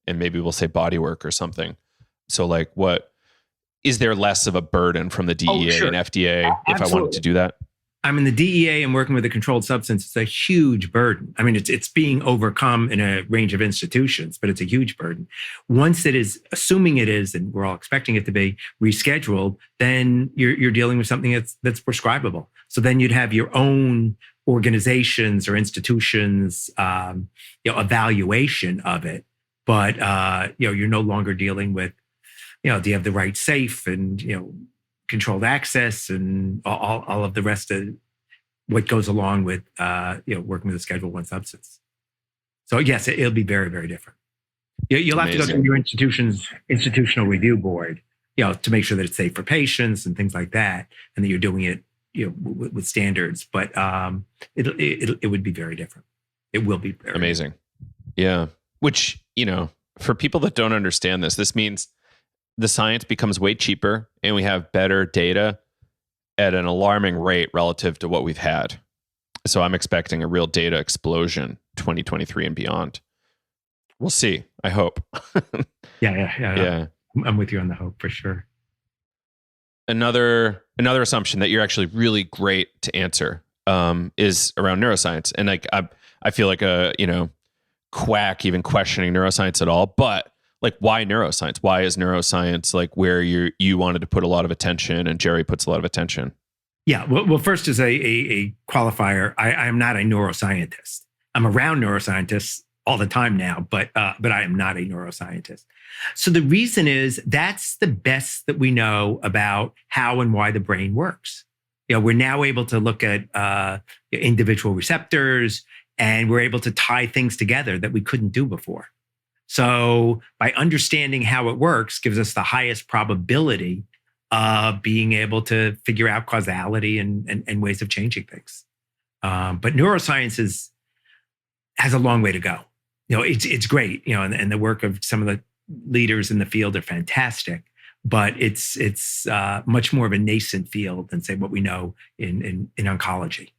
and maybe we'll say body work or something. So like, what is there less of a burden from the DEA and FDA if I wanted to do that? I mean, the DEA and working with a controlled substance is a huge burden. I mean, it's being overcome in a range of institutions, but it's a huge burden. Once it is, assuming it is, and we're all expecting it to be rescheduled, then you're dealing with something that's prescribable. So then you'd have your own organizations or institutions, evaluation of it. But you're no longer dealing with, do you have the right safe and controlled access and all of the rest of what goes along with working with a Schedule I substance. So yes, it'll be very, very different. You'll have to go through your institutional review board, to make sure that it's safe for patients and things like that, and that you're doing it, with standards. But it would be very different. It will be very amazing. Yeah. Which, for people that don't understand this means the science becomes way cheaper and we have better data at an alarming rate relative to what we've had. So I'm expecting a real data explosion 2023 and beyond. We'll see. I hope. Yeah. I'm with you on the hope for sure. Another assumption that you're actually really great to answer is around neuroscience. And like I feel like a, quack even questioning neuroscience at all, but like why neuroscience? Why is neuroscience like where you wanted to put a lot of attention and Jerry puts a lot of attention? Yeah. Well, first as a qualifier, I am not a neuroscientist. I'm around neuroscientists all the time now, but I am not a neuroscientist. So the reason is that's the best that we know about how and why the brain works. We're now able to look at individual receptors, and we're able to tie things together that we couldn't do before. So by understanding how it works gives us the highest probability of being able to figure out causality and ways of changing things. But neuroscience has a long way to go. It's great, and the work of some of the leaders in the field are fantastic, but it's much more of a nascent field than say what we know in oncology.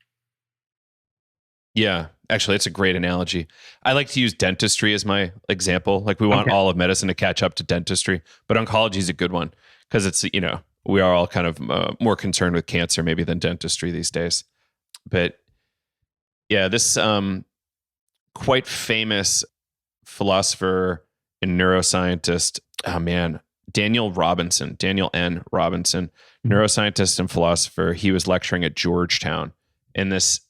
Yeah, actually, it's a great analogy. I like to use dentistry as my example. Like we want all of medicine to catch up to dentistry, but oncology is a good one because it's, we are all kind of more concerned with cancer maybe than dentistry these days. But yeah, this quite famous philosopher and neuroscientist, Daniel N. Robinson, neuroscientist and philosopher. He was lecturing at Georgetown in this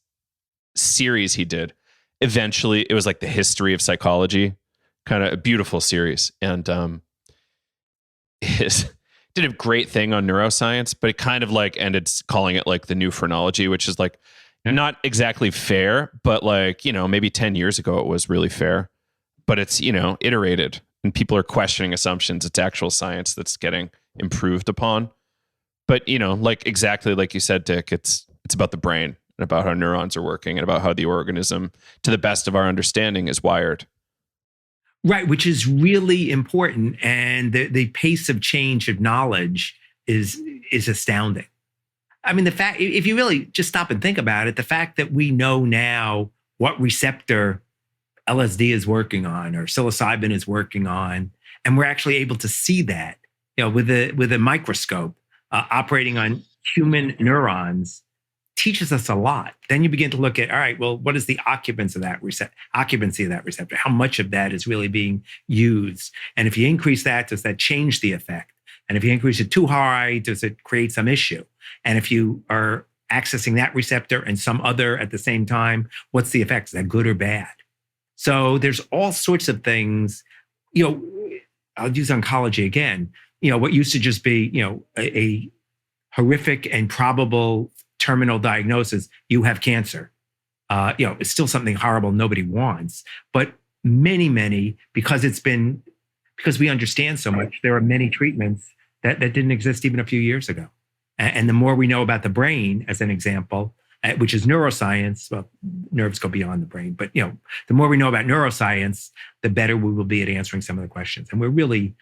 series he did. Eventually, it was like the history of psychology, kind of a beautiful series. And did a great thing on neuroscience, but it kind of like ended calling it like the new phrenology, which is like not exactly fair, but like, maybe 10 years ago it was really fair, but it's, iterated and people are questioning assumptions. It's actual science that's getting improved upon. But, like exactly like you said, Dick, it's about the brain and about how neurons are working and about how the organism, to the best of our understanding, is wired. Right, which is really important. And the pace of change of knowledge is astounding. I mean, the fact, if you really just stop and think about it, the fact that we know now what receptor LSD is working on or psilocybin is working on, and we're actually able to see that, with a microscope operating on human neurons, teaches us a lot. Then you begin to look at, all right, well, what is the occupancy of that receptor? How much of that is really being used? And if you increase that, does that change the effect? And if you increase it too high, does it create some issue? And if you are accessing that receptor and some other at the same time, what's the effect? Is that good or bad? So there's all sorts of things. I'll use oncology again. What used to just be, a horrific and probable terminal diagnosis, you have cancer. It's still something horrible nobody wants. But many, because we understand so much, there are many treatments that didn't exist even a few years ago. And the more we know about the brain, as an example, which is neuroscience, well, nerves go beyond the brain, but the more we know about neuroscience, the better we will be at answering some of the questions. And we're really,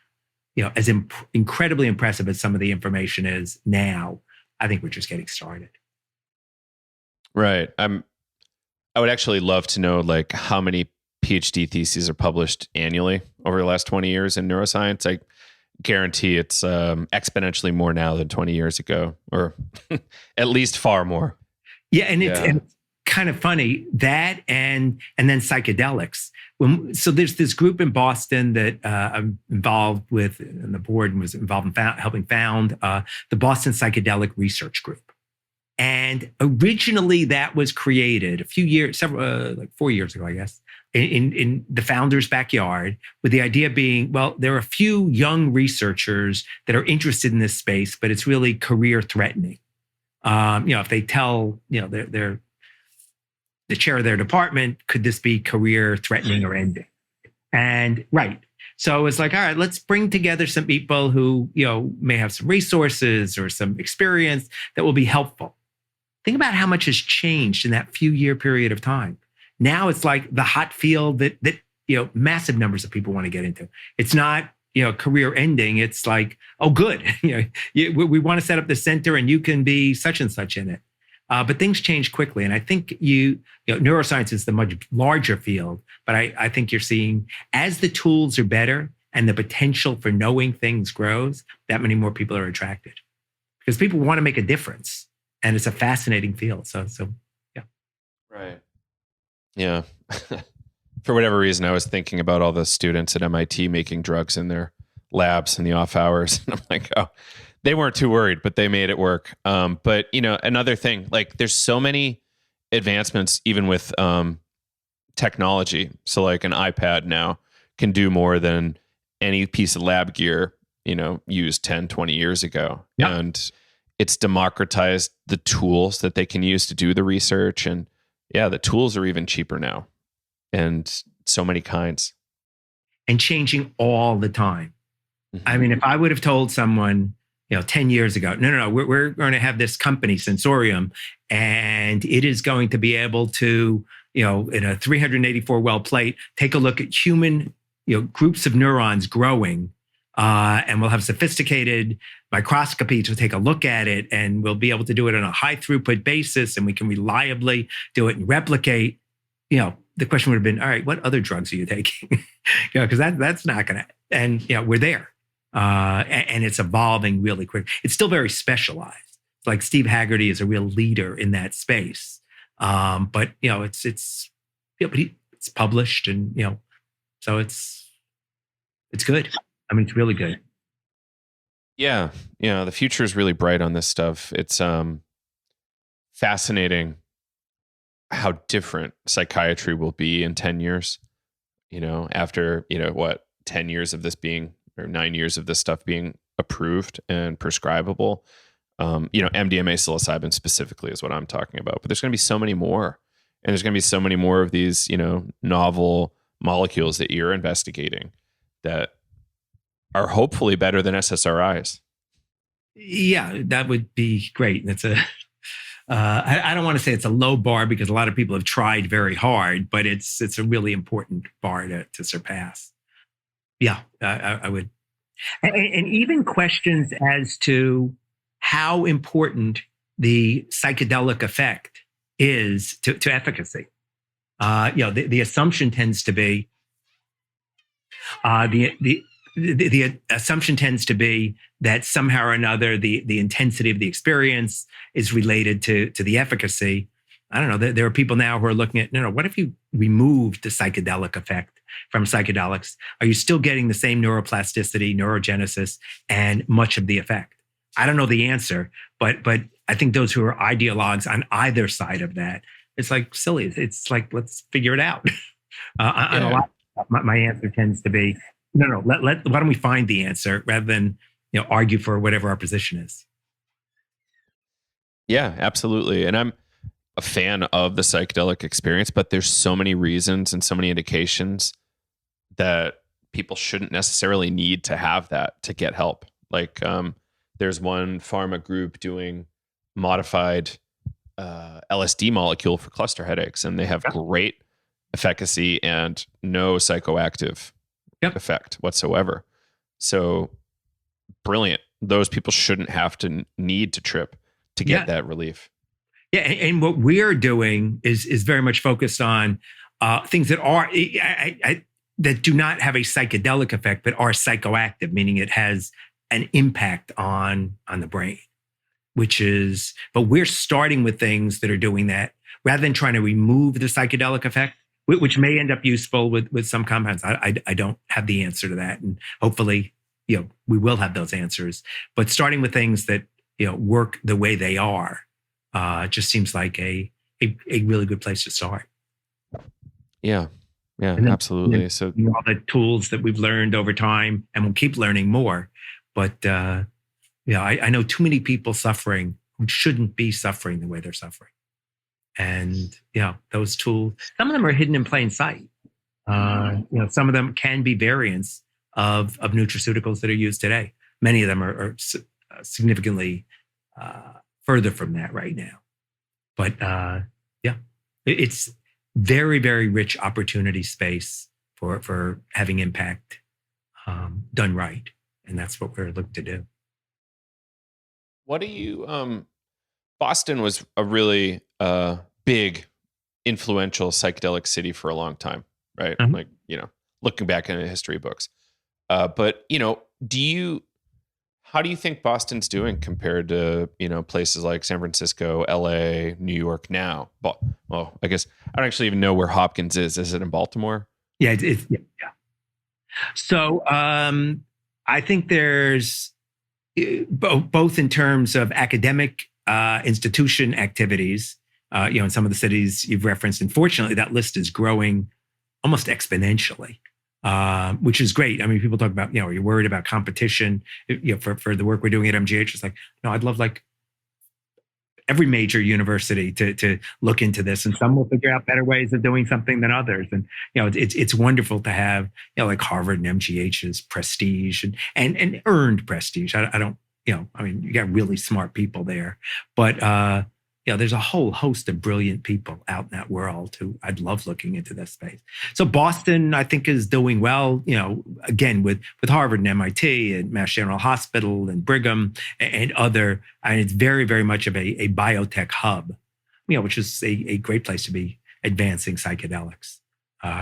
as incredibly impressive as some of the information is now, I think we're just getting started. Right. I would actually love to know like how many PhD theses are published annually over the last 20 years in neuroscience. I guarantee it's exponentially more now than 20 years ago, or at least far more. Yeah, and it's kind of funny that and then psychedelics. So there's this group in Boston that I'm involved with, and the board was involved in helping found the Boston Psychedelic Research Group. And originally that was created like 4 years ago, I guess, in the founder's backyard, with the idea being, well, there are a few young researchers that are interested in this space, but it's really career threatening. If they tell, they're the chair of their department, could this be career threatening or ending? And right. So it's like, all right, let's bring together some people who, may have some resources or some experience that will be helpful. Think about how much has changed in that few-year period of time. Now it's like the hot field that massive numbers of people want to get into. It's not, career ending. It's like, oh, good. We want to set up the center and you can be such and such in it. But things change quickly. And I think neuroscience is the much larger field, but I think you're seeing as the tools are better and the potential for knowing things grows, that many more people are attracted because people want to make a difference. And it's a fascinating field. So yeah. Right. Yeah. For whatever reason, I was thinking about all the students at MIT making drugs in their labs in the off hours. And I'm like, oh, they weren't too worried, but they made it work. But another thing, like there's so many advancements, even with technology. So like an iPad now can do more than any piece of lab gear, used 10, 20 years ago. Yep. And it's democratized the tools that they can use to do the research. And yeah, the tools are even cheaper now. And so many kinds. And changing all the time. Mm-hmm. I mean, if I would have told someone, 10 years ago, no, we're going to have this company, Sensorium, and it is going to be able to, in a 384 well plate, take a look at human, groups of neurons growing, and we'll have sophisticated microscopy to take a look at it, and we'll be able to do it on a high throughput basis, and we can reliably do it and replicate. The question would have been, all right, what other drugs are you taking? Because that's not going to, and we're there. And it's evolving really quick. It's still very specialized. Like Steve Haggerty is a real leader in that space. But it's published, and so it's good. I mean, it's really good. Yeah, the future is really bright on this stuff. It's fascinating how different psychiatry will be in 10 years. After 10 years of this being, or 9 years of this stuff being approved and prescribable. MDMA psilocybin specifically is what I'm talking about. But there's going to be so many more. And there's going to be so many more of these, novel molecules that you're investigating that are hopefully better than SSRIs. Yeah, that would be great. That's I don't want to say it's a low bar because a lot of people have tried very hard, but it's a really important bar to surpass. Yeah, I would. And even questions as to how important the psychedelic effect is to efficacy. The assumption tends to be the assumption tends to be that somehow or another the intensity of the experience is related to the efficacy. I don't know. There are people now who are looking at, what if you removed the psychedelic effect from psychedelics? Are you still getting the same neuroplasticity, neurogenesis, and much of the effect? I don't know the answer, but I think those who are ideologues on either side of that, it's like silly. It's like, let's figure it out. On a lot, my answer tends to be, no. Why don't we find the answer rather than argue for whatever our position is? Yeah, absolutely. And I'm a fan of the psychedelic experience, but there's so many reasons and so many indications that people shouldn't necessarily need to have that to get help. Like there's one pharma group doing modified LSD molecule for cluster headaches, and they have great efficacy and no psychoactive effect whatsoever. So brilliant. Those people shouldn't have to need to trip to get that relief. Yeah, and what we're doing is very much focused on things that are that do not have a psychedelic effect, but are psychoactive, meaning it has an impact on the brain. But we're starting with things that are doing that rather than trying to remove the psychedelic effect, which may end up useful with some compounds. I don't have the answer to that, and hopefully, we will have those answers. But starting with things that work the way they are. Just seems like a really good place to start. Yeah, absolutely. So all the tools that we've learned over time, and we'll keep learning more. But I know too many people suffering who shouldn't be suffering the way they're suffering. And those tools, some of them are hidden in plain sight. Some of them can be variants of nutraceuticals that are used today. Many of them are significantly further from that right now. But it's very, very rich opportunity space for having impact done right. And that's what we're looking to do. What do you Boston was a really big, influential psychedelic city for a long time, right? Mhm. Like, looking back in the history books. But, how do you think Boston's doing compared to, places like San Francisco, LA, New York now? Well, I guess I don't actually even know where Hopkins is. Is it in Baltimore? Yeah, yeah. So I think there's both in terms of academic institution activities, in some of the cities you've referenced. Unfortunately, that list is growing almost exponentially, which is great. I mean, people talk about, you're worried about competition, for the work we're doing at MGH. It's like, no, I'd love like every major university to look into this, and some will figure out better ways of doing something than others. And it's wonderful to have like Harvard and MGH's prestige and earned prestige. I don't I mean, you got really smart people there, but there's a whole host of brilliant people out in that world who I'd love looking into this space. So Boston, I think, is doing well, again, with Harvard and MIT and Mass General Hospital and Brigham and other, and it's very, very much of a biotech hub, which is a great place to be advancing psychedelics,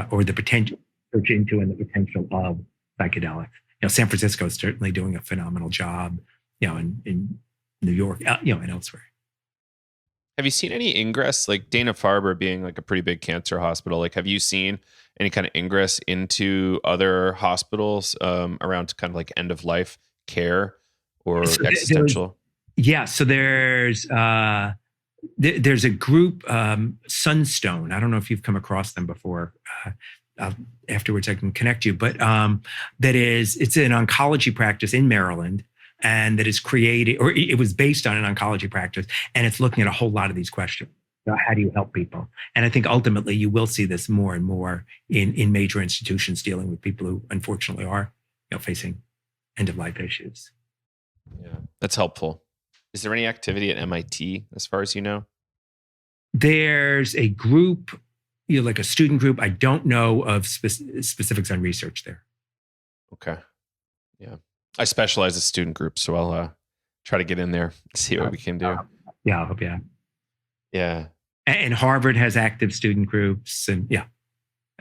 or the potential, search into and the potential of psychedelics. San Francisco is certainly doing a phenomenal job, in New York, and elsewhere. Have you seen any ingress, like Dana-Farber being like a pretty big cancer hospital? Like, have you seen any kind of ingress into other hospitals around kind of like end of life care or existential? So there's a group, Sunstone. I don't know if you've come across them before. Afterwards, I can connect you. But it's an oncology practice in Maryland, and that is created, or it was based on an oncology practice, and it's looking at a whole lot of these questions. How do you help people? And I think ultimately you will see this more and more in major institutions dealing with people who unfortunately are facing end of life issues. Yeah, that's helpful. Is there any activity at MIT as far as you know? There's a group, like a student group. I don't know of specifics on research there. Okay. Yeah. I specialize in student groups, so I'll try to get in there, see what we can do. Yeah, I hope, yeah. Yeah. And Harvard has active student groups, and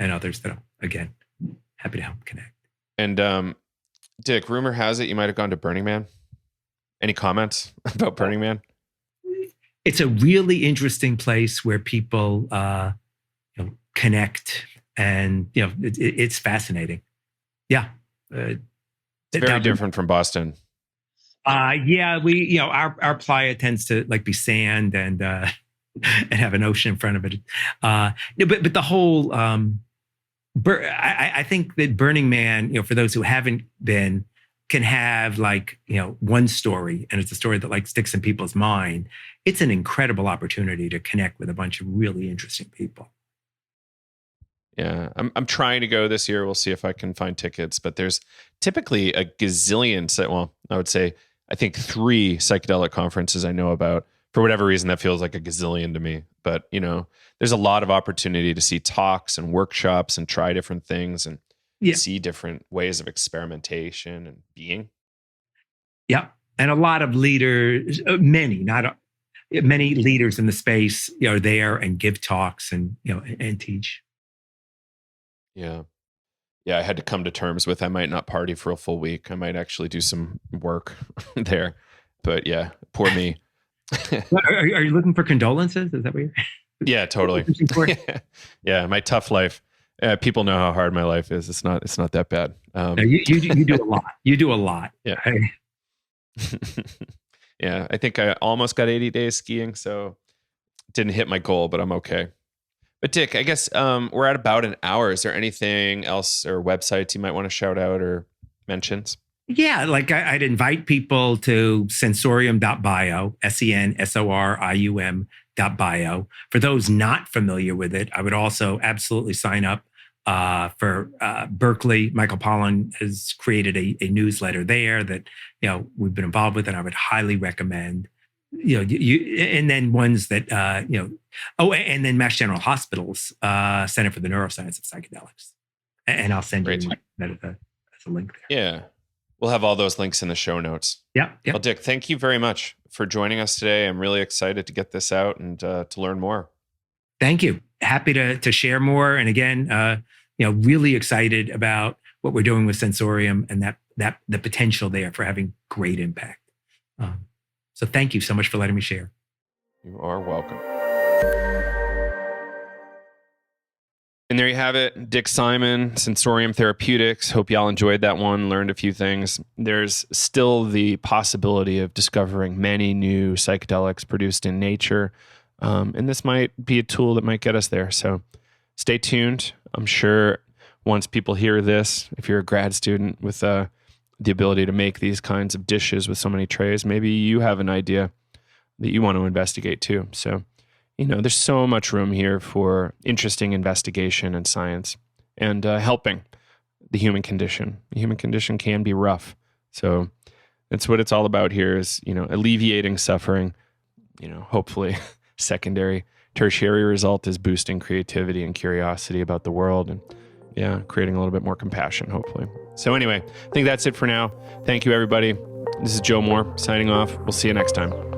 others that I'm, again, happy to help connect. And Dick, rumor has it you might have gone to Burning Man. Any comments about Burning Man? It's a really interesting place where people connect, and it's fascinating. Yeah. It's very different from Boston. We our playa tends to like be sand and have an ocean in front of it. But the whole I think that Burning Man, for those who haven't been, can have like one story, and it's a story that like sticks in people's mind. It's an incredible opportunity to connect with a bunch of really interesting people. Yeah, I'm trying to go this year. We'll see if I can find tickets, but there's typically a gazillion. I would say, I think 3 psychedelic conferences I know about. For whatever reason, that feels like a gazillion to me. But, there's a lot of opportunity to see talks and workshops and try different things and see different ways of experimentation and being. Yeah. And a lot of leaders, many leaders in the space, are there and give talks and, and teach. Yeah. Yeah, I had to come to terms with I might not party for a full week. I might actually do some work there. But yeah, poor me. Are you looking for condolences? Is that what you're? Yeah, totally. Yeah, my tough life. People know how hard my life is. It's not that bad. No, you do a lot. You do a lot. Yeah. Yeah, I think I almost got 80 days skiing, so didn't hit my goal, but I'm okay. But Dick, I guess we're at about an hour. Is there anything else or websites you might want to shout out or mentions? Yeah, like I'd invite people to sensorium.bio, sensorium.bio. For those not familiar with it, I would also absolutely sign up for Berkeley. Michael Pollan has created a newsletter there that we've been involved with, and I would highly recommend. And then ones that and then Mass General Hospital's Center for the Neuroscience of Psychedelics, and I'll send you that as a link there. Yeah. We'll have all those links in the show notes. Yeah. Well, Dick, thank you very much for joining us today. I'm really excited to get this out and to learn more. Thank you. Happy to share more. And again, really excited about what we're doing with Sensorium and that the potential there for having great impact. So thank you so much for letting me share. You are welcome. And there you have it. Dick Simon, Sensorium Therapeutics. Hope y'all enjoyed that one, learned a few things. There's still the possibility of discovering many new psychedelics produced in nature. And this might be a tool that might get us there. So stay tuned. I'm sure once people hear this, if you're a grad student with the ability to make these kinds of dishes with so many trays, maybe you have an idea that you want to investigate too. So, there's so much room here for interesting investigation and science and helping the human condition. The human condition can be rough. So that's what it's all about here is, alleviating suffering, hopefully secondary, tertiary result is boosting creativity and curiosity about the world and creating a little bit more compassion, hopefully. So anyway, I think that's it for now. Thank you, everybody. This is Joe Moore signing off. We'll see you next time.